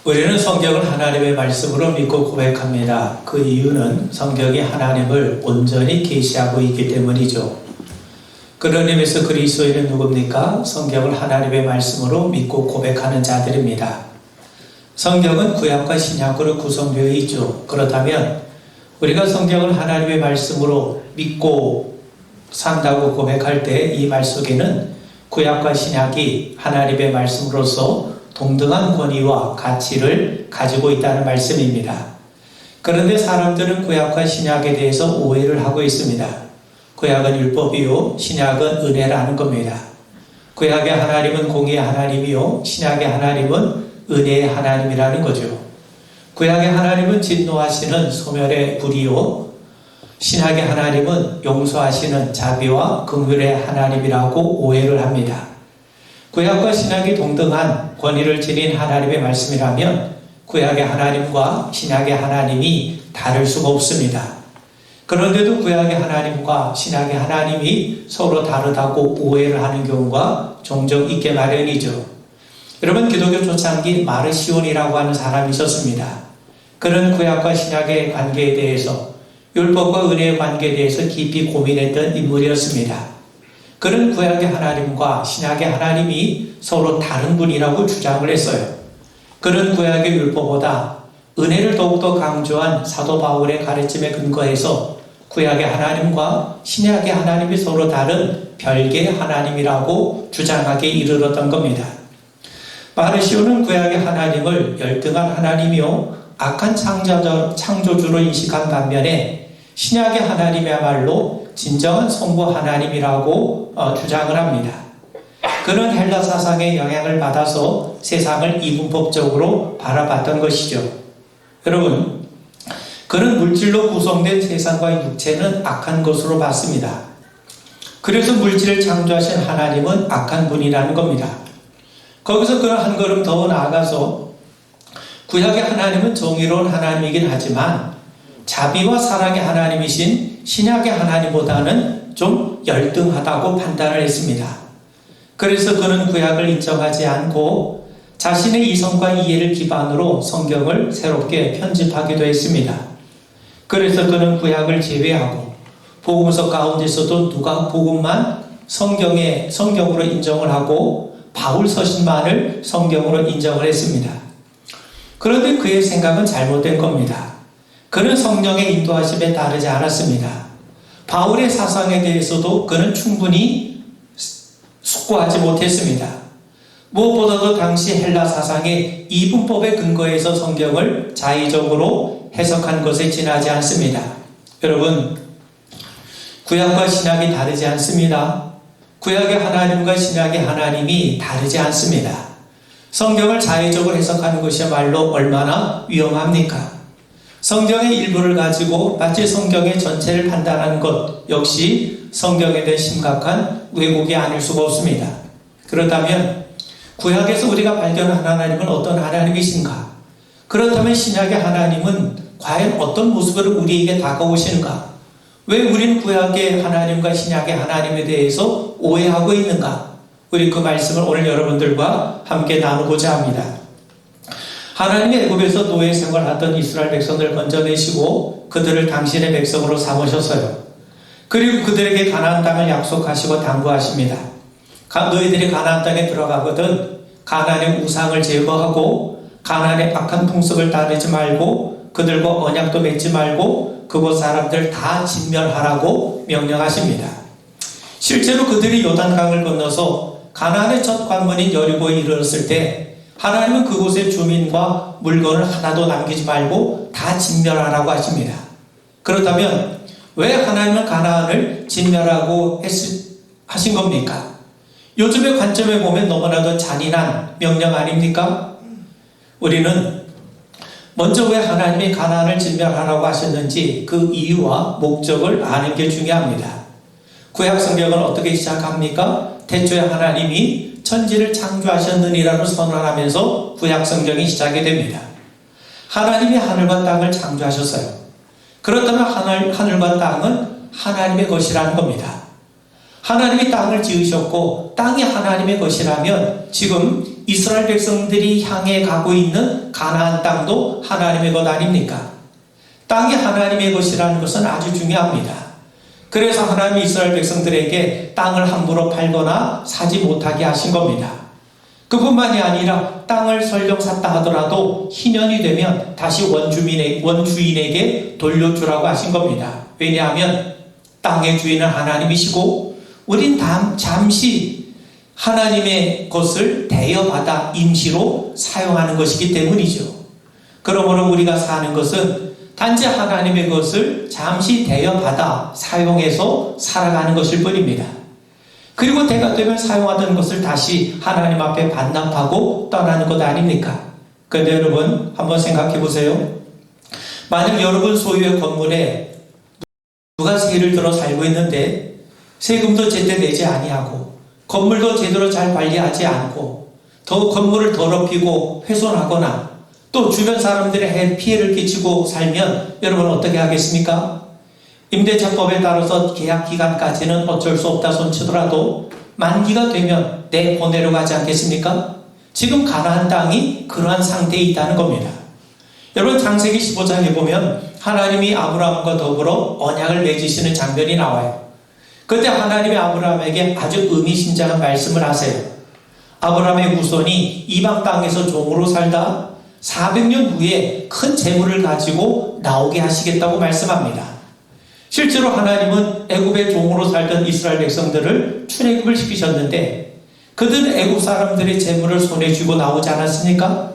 우리는 성경을 하나님의 말씀으로 믿고 고백합니다. 그 이유는 성경이 하나님을 온전히 계시하고 있기 때문이죠. 그런 의미에서 그리스도인은 누굽니까? 성경을 하나님의 말씀으로 믿고 고백하는 자들입니다. 성경은 구약과 신약으로 구성되어 있죠. 그렇다면 우리가 성경을 하나님의 말씀으로 믿고 산다고 고백할 때 이 말 속에는 구약과 신약이 하나님의 말씀으로서 동등한 권위와 가치를 가지고 있다는 말씀입니다. 그런데 사람들은 구약과 신약에 대해서 오해를 하고 있습니다. 구약은 율법이요, 신약은 은혜라는 겁니다. 구약의 하나님은 공의의 하나님이요, 신약의 하나님은 은혜의 하나님이라는 거죠. 구약의 하나님은 진노하시는 소멸의 불이요, 신약의 하나님은 용서하시는 자비와 긍휼의 하나님이라고 오해를 합니다. 구약과 신약이 동등한 권위를 지닌 하나님의 말씀이라면 구약의 하나님과 신약의 하나님이 다를 수가 없습니다. 그런데도 구약의 하나님과 신약의 하나님이 서로 다르다고 오해를 하는 경우가 종종 있게 마련이죠. 여러분, 기독교 초창기 마르시온이라고 하는 사람이 있었습니다. 그는 구약과 신약의 관계에 대해서, 율법과 은혜의 관계에 대해서 깊이 고민했던 인물이었습니다. 그는 구약의 하나님과 신약의 하나님이 서로 다른 분이라고 주장을 했어요. 그는 구약의 율법보다 은혜를 더욱더 강조한 사도 바울의 가르침에 근거해서 구약의 하나님과 신약의 하나님이 서로 다른 별개의 하나님이라고 주장하게 이르렀던 겁니다. 마르시오는 구약의 하나님을 열등한 하나님이요, 악한 창조주로 인식한 반면에 신약의 하나님이야말로 진정한 성부 하나님이라고 주장을 합니다. 그는 헬라 사상의 영향을 받아서 세상을 이분법적으로 바라봤던 것이죠. 여러분, 그는 물질로 구성된 세상과 육체는 악한 것으로 봤습니다. 그래서 물질을 창조하신 하나님은 악한 분이라는 겁니다. 거기서 그는 한 걸음 더 나아가서 구약의 하나님은 정의로운 하나님이긴 하지만 자비와 사랑의 하나님이신 신약의 하나님보다는 좀 열등하다고 판단을 했습니다. 그래서 그는 구약을 인정하지 않고 자신의 이성과 이해를 기반으로 성경을 새롭게 편집하기도 했습니다. 그래서 그는 구약을 제외하고 복음서 가운데서도 누가복음만 성경으로 인정을 하고 바울 서신만을 성경으로 인정을 했습니다. 그런데 그의 생각은 잘못된 겁니다. 그는 성령의 인도하심에 따르지 않았습니다. 바울의 사상에 대해서도 그는 충분히 숙고하지 못했습니다. 무엇보다도 당시 헬라 사상의 이분법에 근거해서 성경을 자의적으로 해석한 것에 지나지 않습니다. 여러분, 구약과 신약이 다르지 않습니다. 구약의 하나님과 신약의 하나님이 다르지 않습니다. 성경을 자의적으로 해석하는 것이야말로 얼마나 위험합니까? 성경의 일부를 가지고 마치 성경의 전체를 판단하는 것 역시 성경에 대한 심각한 왜곡이 아닐 수가 없습니다. 그렇다면 구약에서 우리가 발견한 하나님은 어떤 하나님이신가? 그렇다면 신약의 하나님은 과연 어떤 모습으로 우리에게 다가오시는가? 왜 우리는 구약의 하나님과 신약의 하나님에 대해서 오해하고 있는가? 우리 그 말씀을 오늘 여러분들과 함께 나누고자 합니다. 하나님이 애굽에서 노예 생활하던 이스라엘 백성들을 건져내시고 그들을 당신의 백성으로 삼으셨어요. 그리고 그들에게 가나안 땅을 약속하시고 당부하십니다. 너희들이 가나안 땅에 들어가거든 가나안의 우상을 제거하고 가나안의 악한 풍습을 따르지 말고 그들과 언약도 맺지 말고 그곳 사람들 다 진멸하라고 명령하십니다. 실제로 그들이 요단강을 건너서 가나안의 첫 관문인 여리고에 이르렀을 때 하나님은 그곳의 주민과 물건을 하나도 남기지 말고 다 진멸하라고 하십니다. 그렇다면 왜 하나님은 가나안을 진멸하고 하신 겁니까? 요즘의 관점에 보면 너무나도 잔인한 명령 아닙니까? 우리는 먼저 왜 하나님이 가나안을 진멸하라고 하셨는지 그 이유와 목적을 아는 게 중요합니다. 구약 성경은 어떻게 시작합니까? 태초에 하나님이 천지를 창조하셨느니라고 선언하면서 구약 성경이 시작이 됩니다. 하나님이 하늘과 땅을 창조하셨어요. 그렇다면 하늘과 땅은 하나님의 것이라는 겁니다. 하나님이 땅을 지으셨고 땅이 하나님의 것이라면 지금 이스라엘 백성들이 향해 가고 있는 가나안 땅도 하나님의 것 아닙니까? 땅이 하나님의 것이라는 것은 아주 중요합니다. 그래서 하나님이 이스라엘 백성들에게 땅을 함부로 팔거나 사지 못하게 하신 겁니다. 그뿐만이 아니라 땅을 설령 샀다 하더라도 희년이 되면 다시 원주인에게 돌려주라고 하신 겁니다. 왜냐하면 땅의 주인은 하나님이시고 우린 잠시 하나님의 것을 대여받아 임시로 사용하는 것이기 때문이죠. 그러므로 우리가 사는 것은 단지 하나님의 것을 잠시 대여받아 사용해서 살아가는 것일 뿐입니다. 그리고 때가 되면 사용하던 것을 다시 하나님 앞에 반납하고 떠나는 것 아닙니까? 그런데 여러분 한번 생각해 보세요. 만약 여러분 소유의 건물에 누가 세를 들어 살고 있는데 세금도 제때 내지 아니하고 건물도 제대로 잘 관리하지 않고 더 건물을 더럽히고 훼손하거나 또 주변 사람들의 피해를 끼치고 살면 여러분 어떻게 하겠습니까? 임대차법에 따라서 계약 기간까지는 어쩔 수 없다 손치더라도 만기가 되면 내보내려 가지 않겠습니까? 지금 가나안 땅이 그러한 상태에 있다는 겁니다. 여러분 창세기 15장에 보면 하나님이 아브라함과 더불어 언약을 맺으시는 장면이 나와요. 그때 하나님이 아브라함에게 아주 의미심장한 말씀을 하세요. 아브라함의 후손이 이방 땅에서 종으로 살다 400년 후에 큰 재물을 가지고 나오게 하시겠다고 말씀합니다. 실제로 하나님은 애굽의 종으로 살던 이스라엘 백성들을 출애굽을 시키셨는데 그들은 애굽 사람들의 재물을 손에 쥐고 나오지 않았습니까?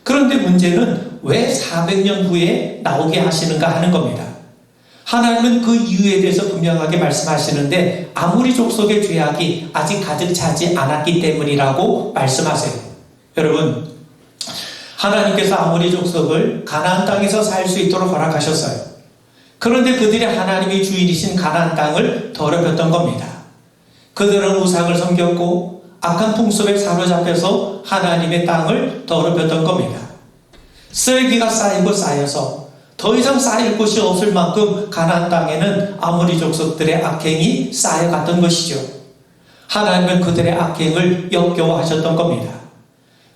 그런데 문제는 왜 400년 후에 나오게 하시는가 하는 겁니다. 하나님은 그 이유에 대해서 분명하게 말씀하시는데 아모리 족속의 죄악이 아직 가득 차지 않았기 때문이라고 말씀하세요. 여러분 하나님께서 아모리 족속을 가나안 땅에서 살 수 있도록 허락하셨어요. 그런데 그들이 하나님의 주인이신 가나안 땅을 더럽혔던 겁니다. 그들은 우상을 섬겼고 악한 풍습에 사로잡혀서 하나님의 땅을 더럽혔던 겁니다. 쓰레기가 쌓이고 쌓여서 더 이상 쌓일 곳이 없을 만큼 가나안 땅에는 아모리 족속들의 악행이 쌓여갔던 것이죠. 하나님은 그들의 악행을 역겨워하셨던 겁니다.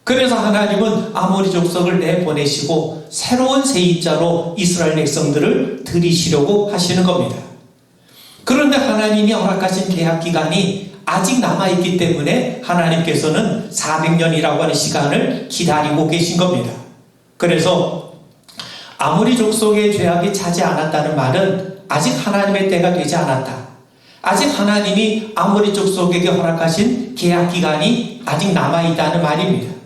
그래서 하나님은 아모리 족속을 내보내시고 새로운 세입자로 이스라엘 백성들을 들이시려고 하시는 겁니다. 그런데 하나님이 허락하신 계약기간이 아직 남아있기 때문에 하나님께서는 400년이라고 하는 시간을 기다리고 계신 겁니다. 그래서 아모리 족속의 죄악이 차지 않았다는 말은 아직 하나님의 때가 되지 않았다. 아직 하나님이 아모리 족속에게 허락하신 계약기간이 아직 남아있다는 말입니다.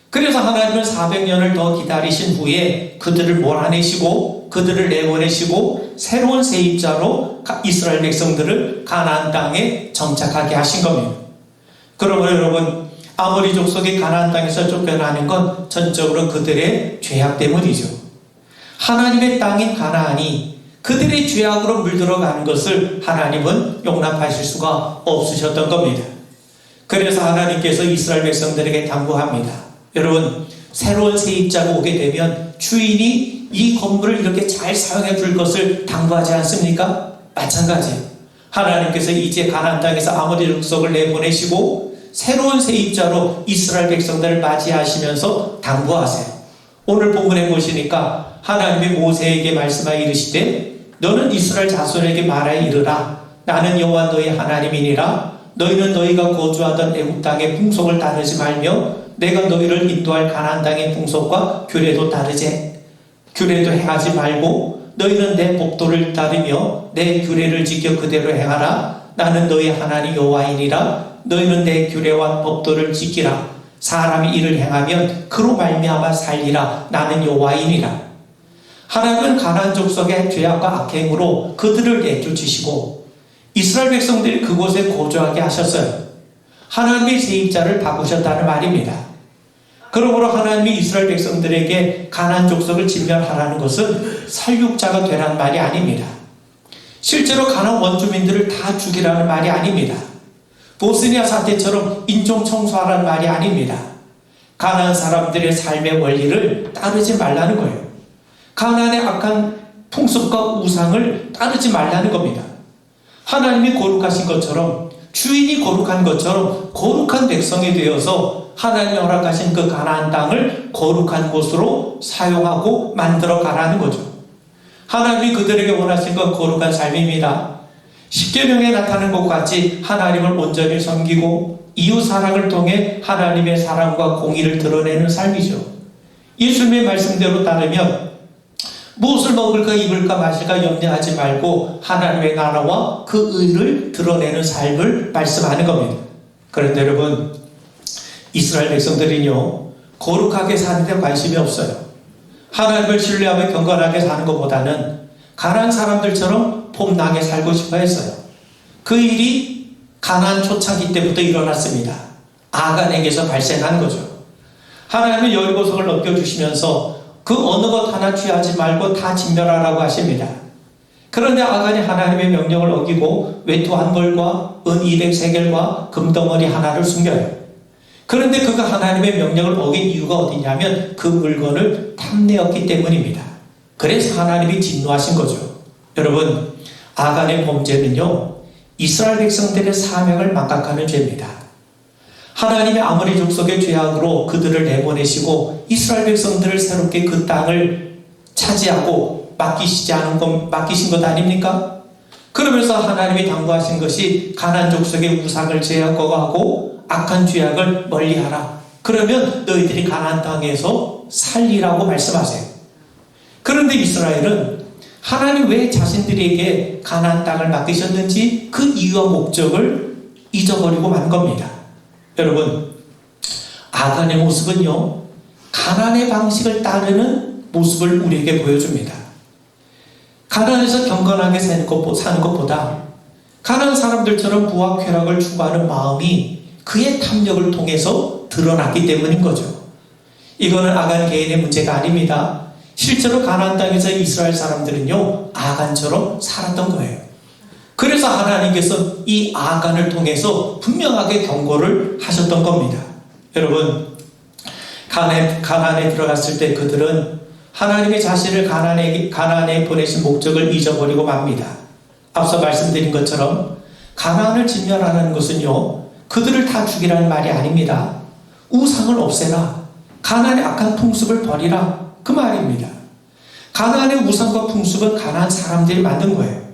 그래서 하나님은 400년을 더 기다리신 후에 그들을 몰아내시고 그들을 내보내시고 새로운 세입자로 이스라엘 백성들을 가나안 땅에 정착하게 하신 겁니다. 그러므로 여러분 아모리 족속이 가나안 땅에서 쫓겨나는 건 전적으로 그들의 죄악 때문이죠. 하나님의 땅인 가나안이 그들의 죄악으로 물들어가는 것을 하나님은 용납하실 수가 없으셨던 겁니다. 그래서 하나님께서 이스라엘 백성들에게 당부합니다. 여러분 새로운 세입자가 오게 되면 주인이 이 건물을 이렇게 잘 사용해 줄 것을 당부하지 않습니까? 마찬가지예요. 하나님께서 이제 가나안 땅에서 아모리 족속을 내보내시고 새로운 세입자로 이스라엘 백성들을 맞이하시면서 당부하세요. 오늘 본문에 보시니까 하나님이 모세에게 말씀하여 이르시되 너는 이스라엘 자손에게 말하여 이르라. 나는 여호와 너희 하나님이니라. 너희는 너희가 거주하던 애굽 땅의 풍속을 따르지 말며 내가 너희를 인도할 가나안 땅의 풍속과 규례도 행하지 말고 너희는 내 법도를 따르며 내 규례를 지켜 그대로 행하라. 나는 너희 하나님 여호와이니라. 너희는 내 규례와 법도를 지키라. 사람이 이를 행하면 그로 말미암아 살리라. 나는 여호와이니라. 하나님은 가나안 족속의 죄악과 악행으로 그들을 내쫓으시고 이스라엘 백성들이 그곳에 거주하게 하셨어요. 하나님의 세입자를 바꾸셨다는 말입니다. 그러므로 하나님이 이스라엘 백성들에게 가나안 족속을 진멸하라는 것은 살육자가 되라는 말이 아닙니다. 실제로 가나안 원주민들을 다 죽이라는 말이 아닙니다. 보스니아 사태처럼 인종 청소하라는 말이 아닙니다. 가나안 사람들의 삶의 원리를 따르지 말라는 거예요. 가나안의 악한 풍습과 우상을 따르지 말라는 겁니다. 하나님이 거룩하신 것처럼 주인이 거룩한 것처럼 거룩한 백성이 되어서 하나님이 허락하신 그 가나안 땅을 거룩한 곳으로 사용하고 만들어 가라는 거죠. 하나님이 그들에게 원하신 건 거룩한 삶입니다. 십계명에 나타난 것 같이 하나님을 온전히 섬기고 이웃 사랑을 통해 하나님의 사랑과 공의를 드러내는 삶이죠. 예수님의 말씀대로 따르면 무엇을 먹을까 입을까 마실까 염려하지 말고 하나님의 나라와 그 의를 드러내는 삶을 말씀하는 겁니다. 그런데 여러분, 이스라엘 백성들은요, 거룩하게 사는 데 관심이 없어요. 하나님을 신뢰하며 경건하게 사는 것보다는 가난한 사람들처럼 폼나게 살고 싶어 했어요. 그 일이 가나안 초창기 때부터 일어났습니다. 아간에게서 발생한 거죠. 하나님은 여리고성을 넘겨주시면서 그 어느 것 하나 취하지 말고 다 진멸하라고 하십니다. 그런데 아간이 하나님의 명령을 어기고 외투 한 벌과 은 200세겔과 금덩어리 하나를 숨겨요. 그런데 그가 하나님의 명령을 어긴 이유가 어디냐면 그 물건을 탐내었기 때문입니다. 그래서 하나님이 진노하신 거죠. 여러분, 아간의 범죄는요, 이스라엘 백성들의 사명을 망각하는 죄입니다. 하나님의 아모리 족속의 죄악으로 그들을 내보내시고 이스라엘 백성들을 새롭게 그 땅을 차지하고 맡기신 것 아닙니까? 그러면서 하나님이 당부하신 것이 가나안 족속의 우상을 제거하고 악한 죄악을 멀리하라. 그러면 너희들이 가나안 땅에서 살리라고 말씀하세요. 그런데 이스라엘은 하나님 왜 자신들에게 가나안 땅을 맡기셨는지 그 이유와 목적을 잊어버리고 만 겁니다. 여러분, 아간의 모습은요, 가나안의 방식을 따르는 모습을 우리에게 보여줍니다. 가나안에서 경건하게 사는 것보다 가나안 사람들처럼 부와 쾌락을 추구하는 마음이 그의 탐욕을 통해서 드러났기 때문인 거죠. 이거는 아간 개인의 문제가 아닙니다. 실제로 가나안 땅에서 이스라엘 사람들은요, 아간처럼 살았던 거예요. 그래서 하나님께서 이 아간을 통해서 분명하게 경고를 하셨던 겁니다. 여러분, 가나안에 들어갔을 때 그들은 하나님의 자신을 가나안에 보내신 목적을 잊어버리고 맙니다. 앞서 말씀드린 것처럼 가나안을 진멸하는 것은요, 그들을 다 죽이라는 말이 아닙니다. 우상을 없애라. 가나안의 악한 풍습을 버리라. 그 말입니다. 가나안의 우상과 풍습은 가나안 사람들이 만든 거예요.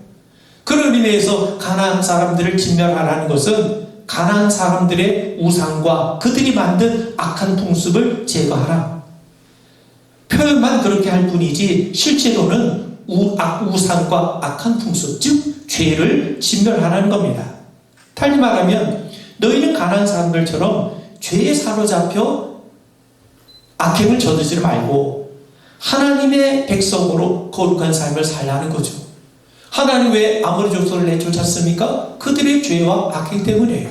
그런 의미에서 가나안 사람들을 진멸하라는 것은 가나안 사람들의 우상과 그들이 만든 악한 풍습을 제거하라. 표현만 그렇게 할 뿐이지 실제로는 우상과 악한 풍습, 즉 죄를 진멸하라는 겁니다. 달리 말하면 너희는 가나안 사람들처럼 죄에 사로잡혀 악행을 저지르지 말고 하나님의 백성으로 거룩한 삶을 살라는 거죠. 하나님 왜 아모리 족속을 내쫓았습니까? 그들의 죄와 악행 때문이에요.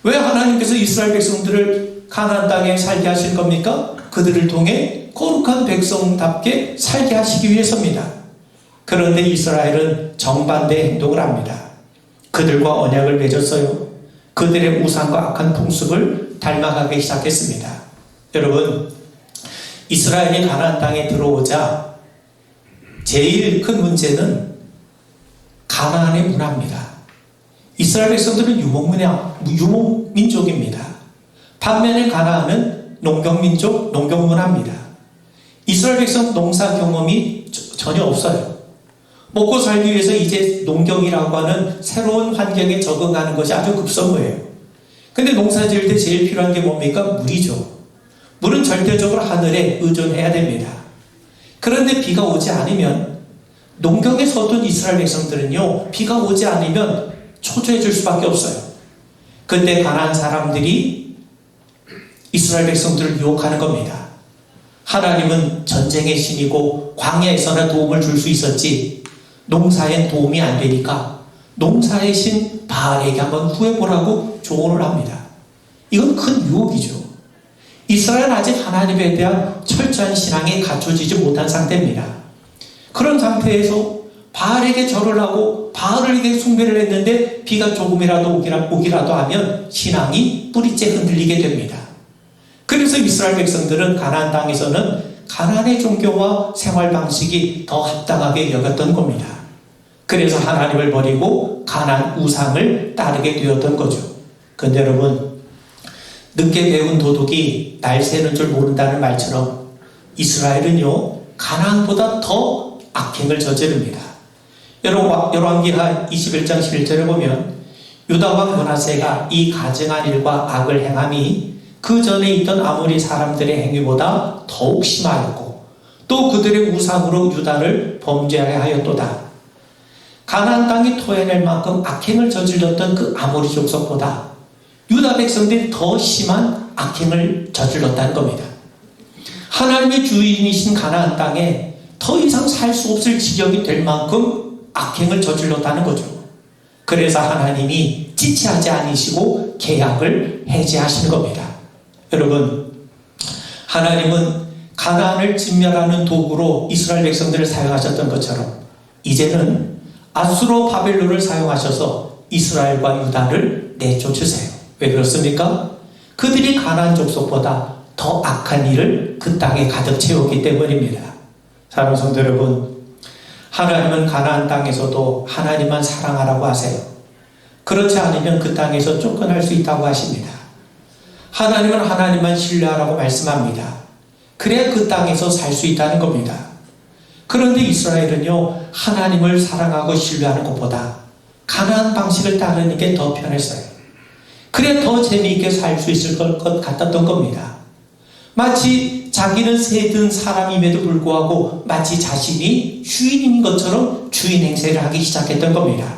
왜 하나님께서 이스라엘 백성들을 가나안 땅에 살게 하실 겁니까? 그들을 통해 거룩한 백성답게 살게 하시기 위해서입니다. 그런데 이스라엘은 정반대의 행동을 합니다. 그들과 언약을 맺었어요. 그들의 우상과 악한 풍습을 닮아가기 시작했습니다. 여러분, 이스라엘이 가나안 땅에 들어오자 제일 큰 문제는 가나안의 문화입니다. 이스라엘 백성들은 유목민족입니다. 반면에 가나안은 농경민족, 농경문화입니다. 이스라엘 백성 농사 경험이 전혀 없어요. 먹고 살기 위해서 이제 농경이라고 하는 새로운 환경에 적응하는 것이 아주 급선무예요. 근데 농사 지을 때 제일 필요한 게 뭡니까? 물이죠. 물은 절대적으로 하늘에 의존해야 됩니다. 그런데 비가 오지 않으면 농경에 서둔 이스라엘 백성들은요, 비가 오지 않으면 초조해질 수밖에 없어요. 그때 가나안 사람들이 이스라엘 백성들을 유혹하는 겁니다. 하나님은 전쟁의 신이고 광야에서나 도움을 줄 수 있었지 농사엔 도움이 안 되니까 농사의 신 바알에게 한번 구해보라고 조언을 합니다. 이건 큰 유혹이죠. 이스라엘은 아직 하나님에 대한 철저한 신앙이 갖춰지지 못한 상태입니다. 그런 상태에서 바알에게 절을 하고 바알에게 숭배를 했는데 비가 조금이라도 오기라도 하면 신앙이 뿌리째 흔들리게 됩니다. 그래서 이스라엘 백성들은 가나안 땅에서는 가나안의 종교와 생활 방식이 더 합당하게 여겼던 겁니다. 그래서 하나님을 버리고 가나안 우상을 따르게 되었던 거죠. 그런데 여러분, 늦게 배운 도둑이 날 새는 줄 모른다는 말처럼 이스라엘은요 가나안보다 더 악행을 저지릅니다. 열왕기하 21장 11절에 보면 유다와 므낫세가 이 가증한 일과 악을 행함이 그 전에 있던 아모리 사람들의 행위보다 더욱 심하였고 또 그들의 우상으로 유다를 범죄하게 하였도다. 가나안 땅이 토해낼 만큼 악행을 저질렀던 그 아모리 족속보다 유다 백성들이 더 심한 악행을 저질렀다는 겁니다. 하나님의 주인이신 가나안 땅에 더 이상 살 수 없을 지경이 될 만큼 악행을 저질렀다는 거죠. 그래서 하나님이 지체하지 않으시고 계약을 해지하시는 겁니다. 여러분, 하나님은 가나안을 진멸하는 도구로 이스라엘 백성들을 사용하셨던 것처럼 이제는 아수르 바벨론을 사용하셔서 이스라엘과 유다를 내쫓으세요. 왜 그렇습니까? 그들이 가나안 족속보다 더 악한 일을 그 땅에 가득 채우기 때문입니다. 사랑하는 성도 여러분, 하나님은 가나안 땅에서도 하나님만 사랑하라고 하세요. 그렇지 않으면 그 땅에서 쫓겨날 수 있다고 하십니다. 하나님은 하나님만 신뢰하라고 말씀합니다. 그래야 그 땅에서 살 수 있다는 겁니다. 그런데 이스라엘은요 하나님을 사랑하고 신뢰하는 것보다 가나안 방식을 따르는 게 더 편했어요. 그래 더 재미있게 살 수 있을 것 같았던 겁니다. 마치 자기는 새든 사람임에도 불구하고 마치 자신이 주인인 것처럼 주인 행세를 하기 시작했던 겁니다.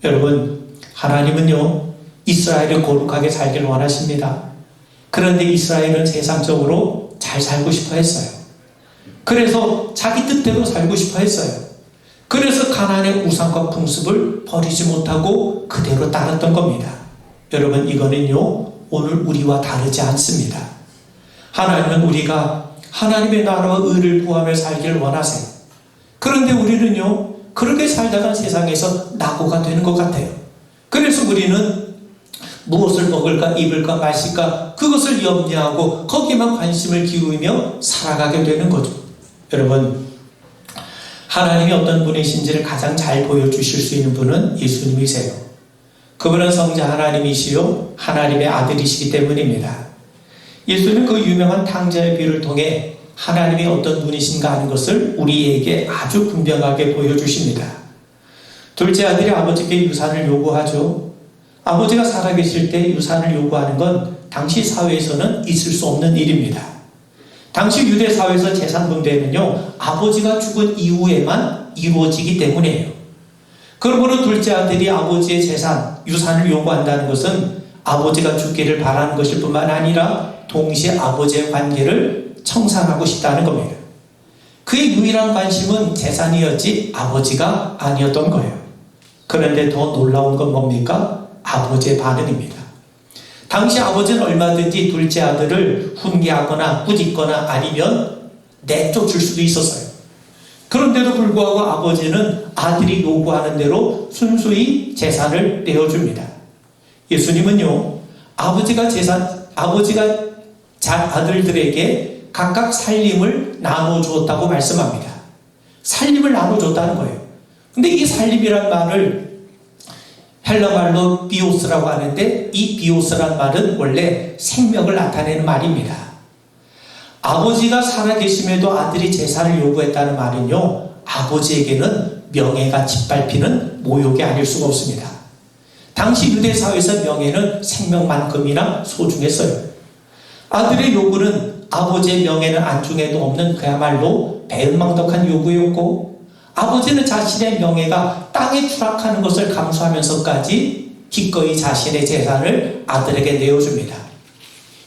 여러분, 하나님은요 이스라엘을 거룩하게 살기를 원하십니다. 그런데 이스라엘은 세상적으로 잘 살고 싶어 했어요. 그래서 자기 뜻대로 살고 싶어 했어요. 그래서 가나안의 우상과 풍습을 버리지 못하고 그대로 따랐던 겁니다. 여러분, 이거는요 오늘 우리와 다르지 않습니다. 하나님은 우리가 하나님의 나라와 의를 구하며 살기를 원하세요. 그런데 우리는요 그렇게 살다가 세상에서 낙오가 되는 것 같아요. 그래서 우리는 무엇을 먹을까 입을까 마실까 그것을 염려하고 거기에만 관심을 기울이며 살아가게 되는 거죠. 여러분, 하나님이 어떤 분이신지를 가장 잘 보여주실 수 있는 분은 예수님이세요. 그분은 성자 하나님이시요 하나님의 아들이시기 때문입니다. 예수는 그 유명한 탕자의 비유를 통해 하나님이 어떤 분이신가 하는 것을 우리에게 아주 분명하게 보여주십니다. 둘째 아들이 아버지께 유산을 요구하죠. 아버지가 살아계실 때 유산을 요구하는 건 당시 사회에서는 있을 수 없는 일입니다. 당시 유대 사회에서 재산 분배는요 아버지가 죽은 이후에만 이루어지기 때문이에요. 그러므로 둘째 아들이 아버지의 재산, 유산을 요구한다는 것은 아버지가 죽기를 바라는 것일 뿐만 아니라 동시에 아버지의 관계를 청산하고 싶다는 겁니다. 그의 유일한 관심은 재산이었지 아버지가 아니었던 거예요. 그런데 더 놀라운 건 뭡니까? 아버지의 반응입니다. 당시 아버지는 얼마든지 둘째 아들을 훈계하거나 꾸짖거나 아니면 내쫓을 수도 있었어요. 그런데도 불구하고 아버지는 아들이 요구하는 대로 순수히 재산을 내어줍니다. 예수님은요 아버지가 아들들에게 각각 살림을 나눠주었다고 말씀합니다. 살림을 나눠줬다는 거예요. 근데 이 살림이란 말을 헬라말로 비오스라고 하는데 이 비오스란 말은 원래 생명을 나타내는 말입니다. 아버지가 살아계심에도 아들이 재산을 요구했다는 말은요 아버지에게는 명예가 짓밟히는 모욕이 아닐 수가 없습니다. 당시 유대사회에서 명예는 생명만큼이나 소중했어요. 아들의 요구는 아버지의 명예는 안중에도 없는 그야말로 배은망덕한 요구였고 아버지는 자신의 명예가 땅에 추락하는 것을 감수하면서까지 기꺼이 자신의 재산을 아들에게 내어줍니다.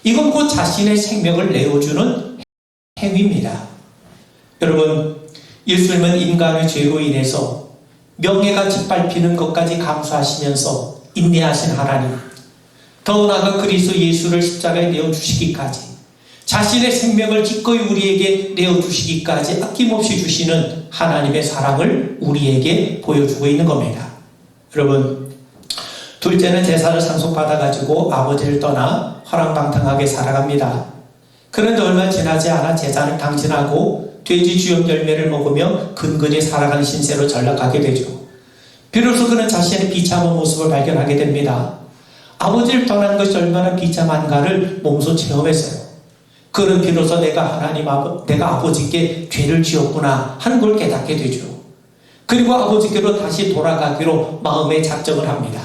이건 곧 자신의 생명을 내어주는 행위입니다. 여러분, 예수님은 인간의 죄로 인해서 명예가 짓밟히는 것까지 감수하시면서 인내하신 하나님, 더 나아가 그리스도 예수를 십자가에 내어주시기까지 자신의 생명을 기꺼이 우리에게 내어주시기까지 아낌없이 주시는 하나님의 사랑을 우리에게 보여주고 있는 겁니다. 여러분, 둘째는 제사를 상속받아가지고 아버지를 떠나 허랑방탕하게 살아갑니다. 그런데 얼마 지나지 않아 재산을 탕진하고 돼지 주염 열매를 먹으며 근근히 살아가는 신세로 전락하게 되죠. 비로소 그는 자신의 비참한 모습을 발견하게 됩니다. 아버지를 떠난 것이 얼마나 비참한가를 몸소 체험했어요. 그는 비로소 내가 아버지께 죄를 지었구나 하는 걸 깨닫게 되죠. 그리고 아버지께로 다시 돌아가기로 마음에 작정을 합니다.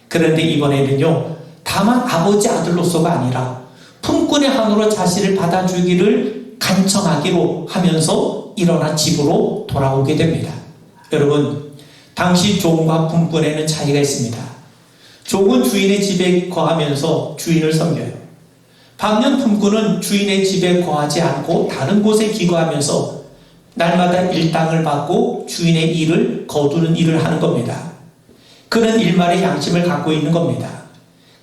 그런데 이번에는요, 다만 아버지 아들로서가 아니라 품꾼의 한으로 자신을 받아주기를 간청하기로 하면서 일어나 집으로 돌아오게 됩니다. 여러분, 당시 종과 품꾼에는 차이가 있습니다. 종은 주인의 집에 거하면서 주인을 섬겨요. 반면 품꾼은 주인의 집에 거하지 않고 다른 곳에 기거하면서 날마다 일당을 받고 주인의 일을 거두는 일을 하는 겁니다. 그는 일말의 양심을 갖고 있는 겁니다.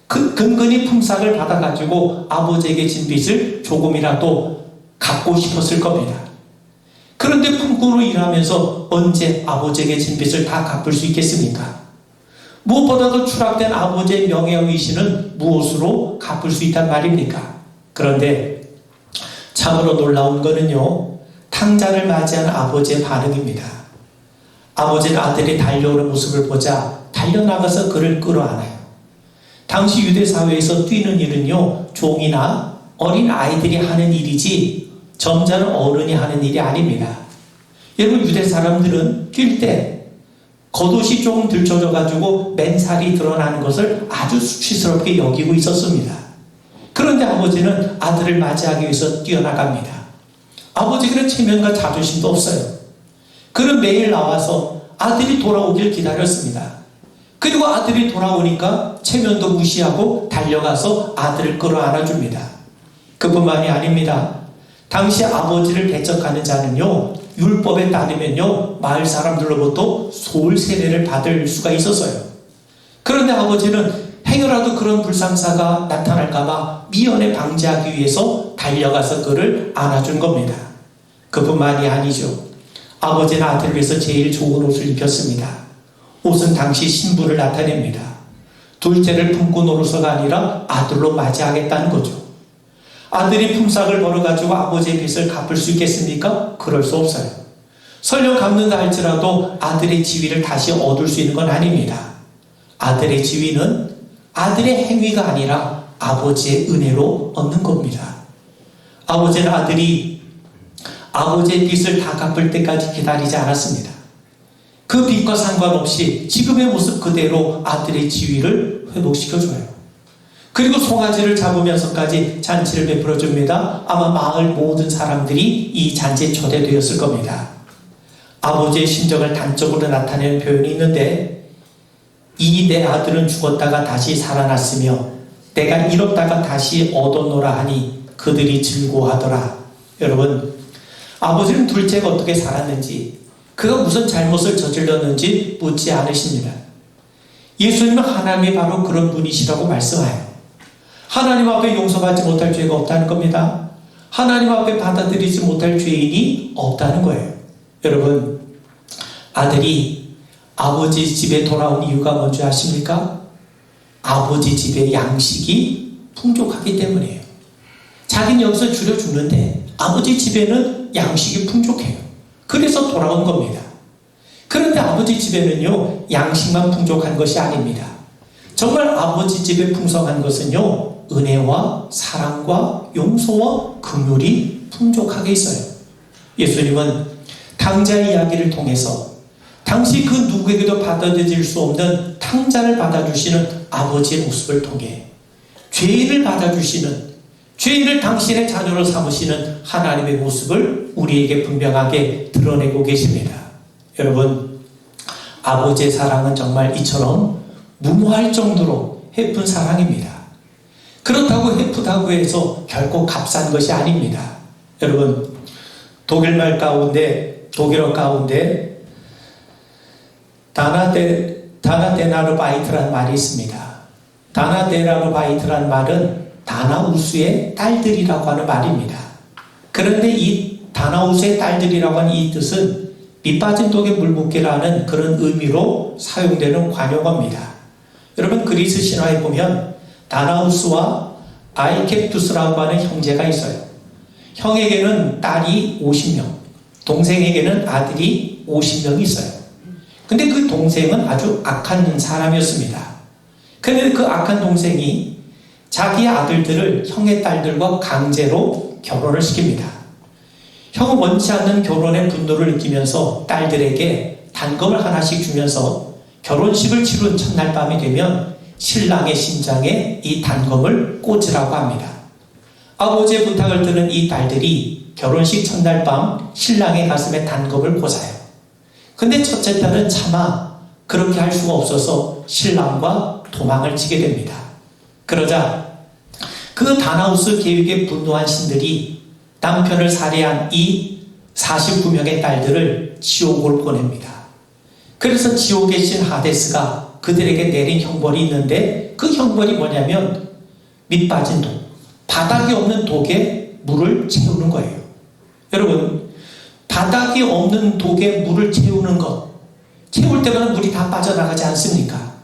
근근히 품삯을 받아가지고 아버지에게 진 빚을 조금이라도 갚고 싶었을 겁니다. 그런데 품꾼으로 일하면서 언제 아버지에게 진 빚을 다 갚을 수 있겠습니까? 무엇보다도 추락된 아버지의 명예와 위신은 무엇으로 갚을 수 있단 말입니까? 그런데 참으로 놀라운 것은요, 탕자를 맞이한 아버지의 반응입니다. 아버지는 아들이 달려오는 모습을 보자 달려나가서 그를 끌어안아요. 당시 유대사회에서 뛰는 일은요, 종이나 어린 아이들이 하는 일이지 점잖은 어른이 하는 일이 아닙니다. 여러분, 유대 사람들은 뛸 때 겉옷이 조금 들춰져가지고 맨살이 드러나는 것을 아주 수치스럽게 여기고 있었습니다. 그런데 아버지는 아들을 맞이하기 위해서 뛰어나갑니다. 아버지는 체면과 자존심도 없어요. 그는 매일 나와서 아들이 돌아오길 기다렸습니다. 그리고 아들이 돌아오니까 체면도 무시하고 달려가서 아들을 끌어안아줍니다. 그뿐만이 아닙니다. 당시 아버지를 배척하는 자는요, 율법에 따르면요, 마을 사람들로부터 소울 세례를 받을 수가 있었어요. 그런데 아버지는 행여라도 그런 불상사가 나타날까봐 미연에 방지하기 위해서 달려가서 그를 안아준 겁니다. 그뿐만이 아니죠. 아버지는 아들을 위해서 제일 좋은 옷을 입혔습니다. 옷은 당시 신부를 나타냅니다. 둘째를 품꾼으로서가 아니라 아들로 맞이하겠다는 거죠. 아들이 품삯을 벌어가지고 아버지의 빚을 갚을 수 있겠습니까? 그럴 수 없어요. 설령 갚는다 할지라도 아들의 지위를 다시 얻을 수 있는 건 아닙니다. 아들의 지위는 아들의 행위가 아니라 아버지의 은혜로 얻는 겁니다. 아버지는 아들이 아버지의 빚을 다 갚을 때까지 기다리지 않았습니다. 그 빚과 상관없이 지금의 모습 그대로 아들의 지위를 회복시켜줘요. 그리고 송아지를 잡으면서까지 잔치를 베풀어줍니다. 아마 마을 모든 사람들이 이 잔치에 초대되었을 겁니다. 아버지의 심정을 단적으로 나타내는 표현이 있는데, 이 내 아들은 죽었다가 다시 살아났으며 내가 잃었다가 다시 얻었노라 하니 그들이 즐거워하더라. 여러분, 아버지는 둘째가 어떻게 살았는지, 그가 무슨 잘못을 저질렀는지 묻지 않으십니다. 예수님은 하나님이 바로 그런 분이시라고 말씀하여요. 하나님 앞에 용서받지 못할 죄가 없다는 겁니다. 하나님 앞에 받아들이지 못할 죄인이 없다는 거예요. 여러분, 아들이 아버지 집에 돌아온 이유가 뭔지 아십니까? 아버지 집의 양식이 풍족하기 때문이에요. 자기는 여기서 줄여 죽는데 아버지 집에는 양식이 풍족해요. 그래서 돌아온 겁니다. 그런데 아버지 집에는요, 양식만 풍족한 것이 아닙니다. 정말 아버지 집에 풍성한 것은요, 은혜와 사랑과 용서와 긍휼이 풍족하게 있어요. 예수님은 탕자의 이야기를 통해서 당시 그 누구에게도 받아들일 수 없는 탕자를 받아주시는 아버지의 모습을 통해 죄인을 받아주시는, 죄인을 당신의 자녀로 삼으시는 하나님의 모습을 우리에게 분명하게 드러내고 계십니다. 여러분, 아버지의 사랑은 정말 이처럼 무모할 정도로 예쁜 사랑입니다. 그렇다고 예쁘다고 해서 결코 값싼 것이 아닙니다. 여러분, 독일어 가운데 다나데나르바이트라는 말이 있습니다. 다나데나르바이트라는 말은 다나우스의 딸들이라고 하는 말입니다. 그런데 이 다나우스의 딸들이라고 하는 이 뜻은 밑빠진 독에 물 붓기라는 그런 의미로 사용되는 관용어입니다. 여러분, 그리스 신화에 보면 다나우스와 아이캡투스라고 하는 형제가 있어요. 형에게는 딸이 50명, 동생에게는 아들이 50명이 있어요. 근데 그 동생은 아주 악한 사람이었습니다. 그런데 그 악한 동생이 자기 아들들을 형의 딸들과 강제로 결혼을 시킵니다. 형은 원치 않는 결혼의 분노를 느끼면서 딸들에게 단검을 하나씩 주면서 결혼식을 치른 첫날 밤이 되면 신랑의 심장에 이 단검을 꽂으라고 합니다. 아버지의 부탁을 들은 이 딸들이 결혼식 첫날 밤 신랑의 가슴에 단검을 꽂아요. 근데 첫째 딸은 차마 그렇게 할 수가 없어서 신랑과 도망을 치게 됩니다. 그러자 그 다나우스 계획에 분노한 신들이 남편을 살해한 이 49명의 딸들을 지옥으로 보냅니다. 그래서 지옥의 신 하데스가 그들에게 내린 형벌이 있는데 그 형벌이 뭐냐면 밑 빠진 독, 바닥이 없는 독에 물을 채우는 거예요. 여러분, 바닥이 없는 독에 물을 채우는 것, 채울 때마다 물이 다 빠져나가지 않습니까?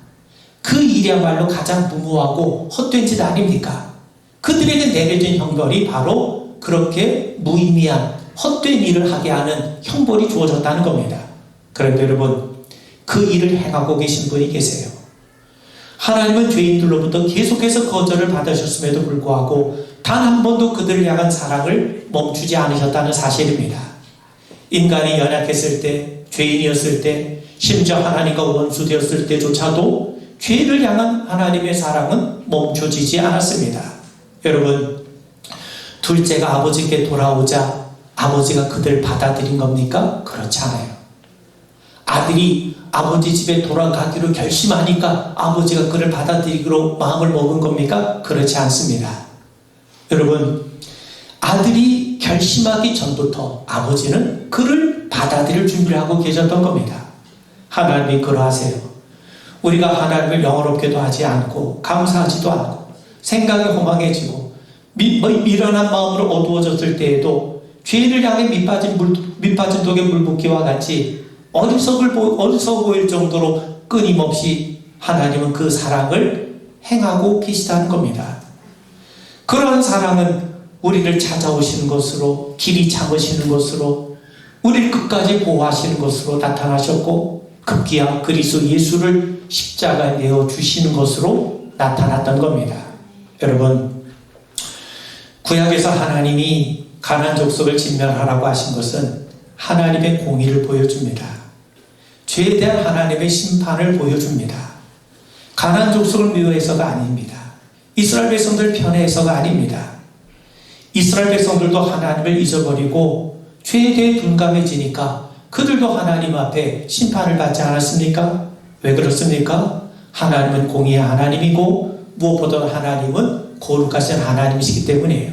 그 일이야말로 가장 무모하고 헛된 짓 아닙니까? 그들에게 내려진 형벌이 바로 그렇게 무의미한 헛된 일을 하게 하는 형벌이 주어졌다는 겁니다. 그런데 여러분, 그 일을 행하고 계신 분이 계세요. 하나님은 죄인들로부터 계속해서 거절을 받으셨음에도 불구하고 단 한 번도 그들을 향한 사랑을 멈추지 않으셨다는 사실입니다. 인간이 연약했을 때, 죄인이었을 때, 심지어 하나님과 원수되었을 때조차도 죄를 향한 하나님의 사랑은 멈춰지지 않았습니다. 여러분, 둘째가 아버지께 돌아오자 아버지가 그들 받아들인 겁니까? 그렇지 않아요. 아들이 아버지 집에 돌아가기로 결심하니까 아버지가 그를 받아들이기로 마음을 먹은 겁니까? 그렇지 않습니다. 여러분, 아들이 결심하기 전부터 아버지는 그를 받아들일 준비를 하고 계셨던 겁니다. 하나님이 그러하세요. 우리가 하나님을 영어롭게도 하지 않고 감사하지도 않고 생각이 허망해지고 미련한 마음으로 어두워졌을 때에도 죄인을 향해 밑빠진 독에 물 붓기와 같이 어리석어 보일 정도로 끊임없이 하나님은 그 사랑을 행하고 계시다는 겁니다. 그러한 사랑은 우리를 찾아오시는 것으로, 길이 참으시는 것으로, 우리를 끝까지 보호하시는 것으로 나타나셨고, 급기야 그리스도 예수를 십자가에 내어주시는 것으로 나타났던 겁니다. 여러분, 구약에서 하나님이 가나안 족속을 진멸하라고 하신 것은 하나님의 공의를 보여줍니다. 죄에 대한 하나님의 심판을 보여줍니다. 가나안 족속을 미워해서가 아닙니다. 이스라엘 백성들 편애해서가 아닙니다. 이스라엘 백성들도 하나님을 잊어버리고 죄에 대해 둔감해지니까 그들도 하나님 앞에 심판을 받지 않았습니까? 왜 그렇습니까? 하나님은 공의의 하나님이고 무엇보다 하나님은 거룩하신 하나님이시기 때문이에요.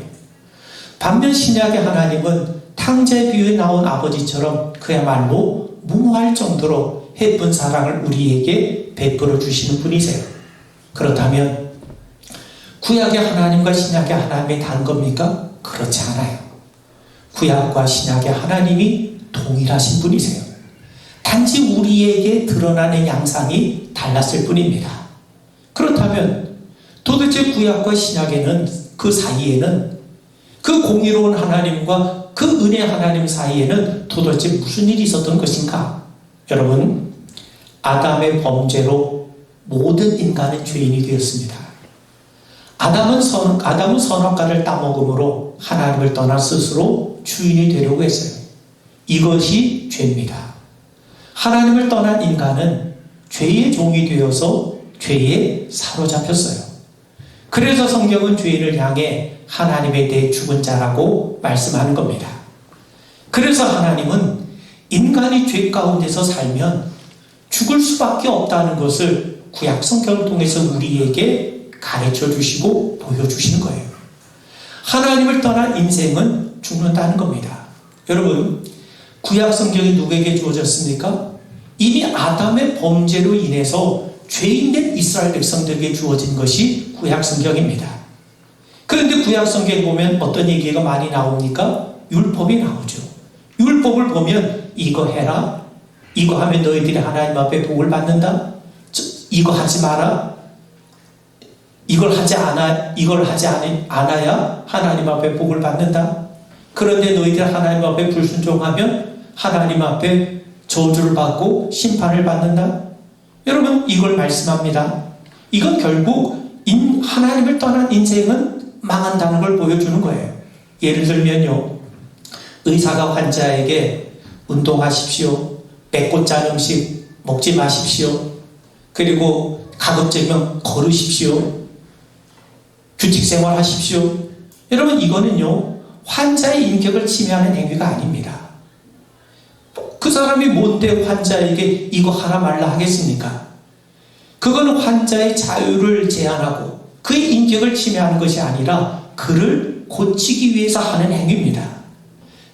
반면 신약의 하나님은 탕자의 비유에 나온 아버지처럼 그야말로 무모할 정도로 예쁜 사랑을 우리에게 베풀어 주시는 분이세요. 그렇다면 구약의 하나님과 신약의 하나님이 다른 겁니까? 그렇지 않아요. 구약과 신약의 하나님이 동일하신 분이세요. 단지 우리에게 드러나는 양상이 달랐을 뿐입니다. 그렇다면 도대체 구약과 신약에는 그 사이에는 그 공의로운 하나님과 그 은혜 하나님 사이에는 도대체 무슨 일이 있었던 것인가? 여러분, 아담의 범죄로 모든 인간은 죄인이 되었습니다. 아담은 선악과를 따먹음으로 하나님을 떠나 스스로 주인이 되려고 했어요. 이것이 죄입니다. 하나님을 떠난 인간은 죄의 종이 되어서 죄에 사로잡혔어요. 그래서 성경은 죄인을 향해 하나님에 대해 죽은 자라고 말씀하는 겁니다. 그래서 하나님은 인간이 죄 가운데서 살면 죽을 수밖에 없다는 것을 구약 성경을 통해서 우리에게 가르쳐 주시고 보여주시는 거예요. 하나님을 떠난 인생은 죽는다는 겁니다. 여러분, 구약 성경이 누구에게 주어졌습니까? 이미 아담의 범죄로 인해서 죄인된 이스라엘 백성들에게 주어진 것이 구약 성경입니다. 그런데 구약 성경에 보면 어떤 얘기가 많이 나옵니까? 율법이 나오죠. 율법을 보면 이거 해라, 이거 하면 너희들이 하나님 앞에 복을 받는다, 이거 하지 마라, 이걸 하지 않아야 하나님 앞에 복을 받는다. 그런데 너희들 하나님 앞에 불순종하면 하나님 앞에 저주를 받고 심판을 받는다. 여러분, 이걸 말씀합니다. 이건 결국 하나님을 떠난 인생은 망한다는 걸 보여주는 거예요. 예를 들면요, 의사가 환자에게 운동하십시오, 맵고 짠 음식 먹지 마십시오, 그리고 가급적이면 걸으십시오, 규칙 생활하십시오. 여러분, 이거는요 환자의 인격을 침해하는 행위가 아닙니다. 그 사람이 뭔데 환자에게 이거 하라 말라 하겠습니까? 그거는 환자의 자유를 제한하고 그의 인격을 침해하는 것이 아니라 그를 고치기 위해서 하는 행위입니다.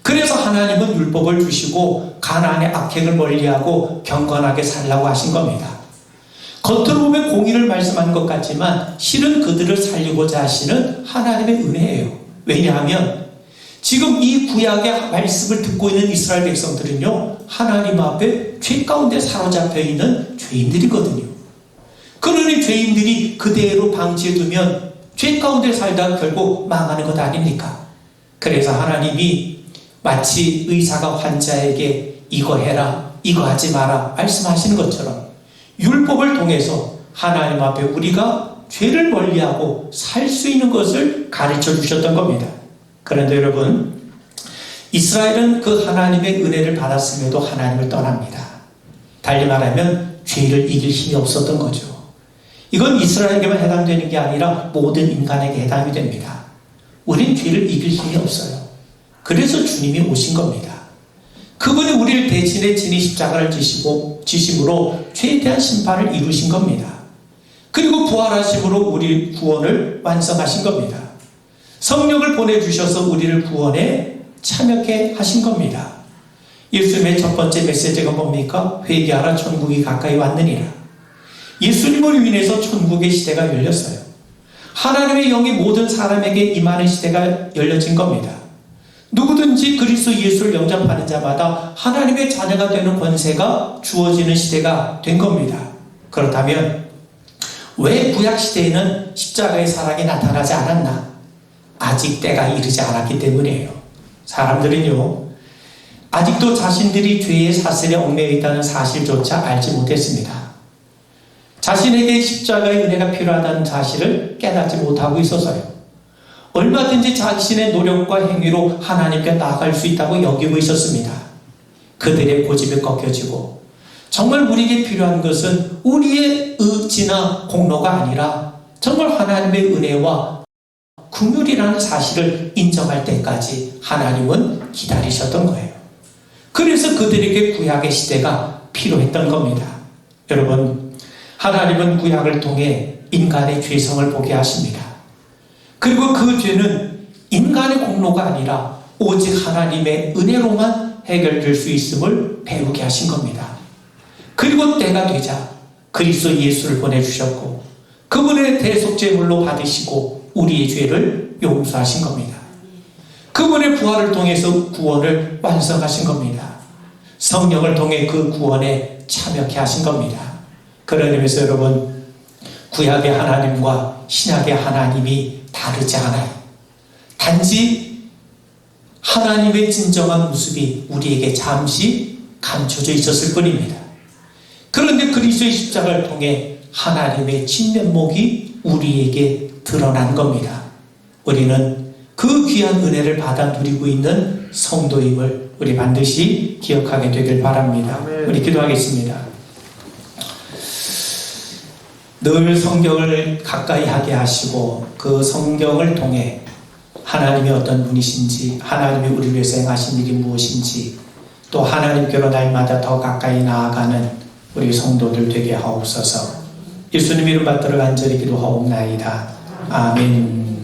그래서 하나님은 율법을 주시고 가나안의 악행을 멀리하고 경건하게 살라고 하신 겁니다. 겉으로 보면 공의를 말씀하는 것 같지만 실은 그들을 살리고자 하시는 하나님의 은혜예요. 왜냐하면 지금 이 구약의 말씀을 듣고 있는 이스라엘 백성들은요 하나님 앞에 죄 가운데 사로잡혀 있는 죄인들이거든요. 그러니 죄인들이 그대로 방치해두면 죄 가운데 살다가 결국 망하는 것 아닙니까? 그래서 하나님이 마치 의사가 환자에게 이거 해라, 이거 하지 마라 말씀하시는 것처럼 율법을 통해서 하나님 앞에 우리가 죄를 멀리하고 살 수 있는 것을 가르쳐 주셨던 겁니다. 그런데 여러분, 이스라엘은 그 하나님의 은혜를 받았음에도 하나님을 떠납니다. 달리 말하면 죄를 이길 힘이 없었던 거죠. 이건 이스라엘에게만 해당되는 게 아니라 모든 인간에게 해당이 됩니다. 우린 죄를 이길 힘이 없어요. 그래서 주님이 오신 겁니다. 그분이 우리를 대신해 진이 십자가를 지심으로 죄에 대한 심판을 이루신 겁니다. 그리고 부활하심으로 우리 구원을 완성하신 겁니다. 성령을 보내주셔서 우리를 구원에 참여케 하신 겁니다. 예수님의 첫 번째 메시지가 뭡니까? 회개하라, 천국이 가까이 왔느니라. 예수님을 인해서 천국의 시대가 열렸어요. 하나님의 영이 모든 사람에게 임하는 시대가 열려진 겁니다. 누구든지 그리스도 예수를 영접하는 자마다 하나님의 자녀가 되는 권세가 주어지는 시대가 된 겁니다. 그렇다면 왜 구약시대에는 십자가의 사랑이 나타나지 않았나? 아직 때가 이르지 않았기 때문이에요. 사람들은요 아직도 자신들이 죄의 사슬에 얽매여 있다는 사실조차 알지 못했습니다. 자신에게 십자가의 은혜가 필요하다는 사실을 깨닫지 못하고 있어서요. 얼마든지 자신의 노력과 행위로 하나님께 나아갈 수 있다고 여기고 있었습니다. 그들의 고집이 꺾여지고 정말 우리에게 필요한 것은 우리의 의지나 공로가 아니라 정말 하나님의 은혜와 긍휼이라는 사실을 인정할 때까지 하나님은 기다리셨던 거예요. 그래서 그들에게 구약의 시대가 필요했던 겁니다. 여러분, 하나님은 구약을 통해 인간의 죄성을 보게 하십니다. 그리고 그 죄는 인간의 공로가 아니라 오직 하나님의 은혜로만 해결될 수 있음을 배우게 하신 겁니다. 그리고 때가 되자 그리스도 예수를 보내주셨고 그분의 대속제물로 받으시고 우리의 죄를 용서하신 겁니다. 그분의 부활을 통해서 구원을 완성하신 겁니다. 성령을 통해 그 구원에 참여케 하신 겁니다. 그런 의미에서 여러분, 구약의 하나님과 신약의 하나님이 다르지 않아요. 단지 하나님의 진정한 모습이 우리에게 잠시 감춰져 있었을 뿐입니다. 그런데 그리스도의 십자가를 통해 하나님의 진면목이 우리에게 드러난 겁니다. 우리는 그 귀한 은혜를 받아 누리고 있는 성도임을 우리 반드시 기억하게 되길 바랍니다. 우리 기도하겠습니다. 늘 성경을 가까이 하게 하시고 그 성경을 통해 하나님이 어떤 분이신지, 하나님이 우리를 위해서 행하신 일이 무엇인지, 또 하나님께로 날마다 더 가까이 나아가는 우리 성도들 되게 하옵소서. 예수님 이름 받들어 간절히 기도하옵나이다. 아멘.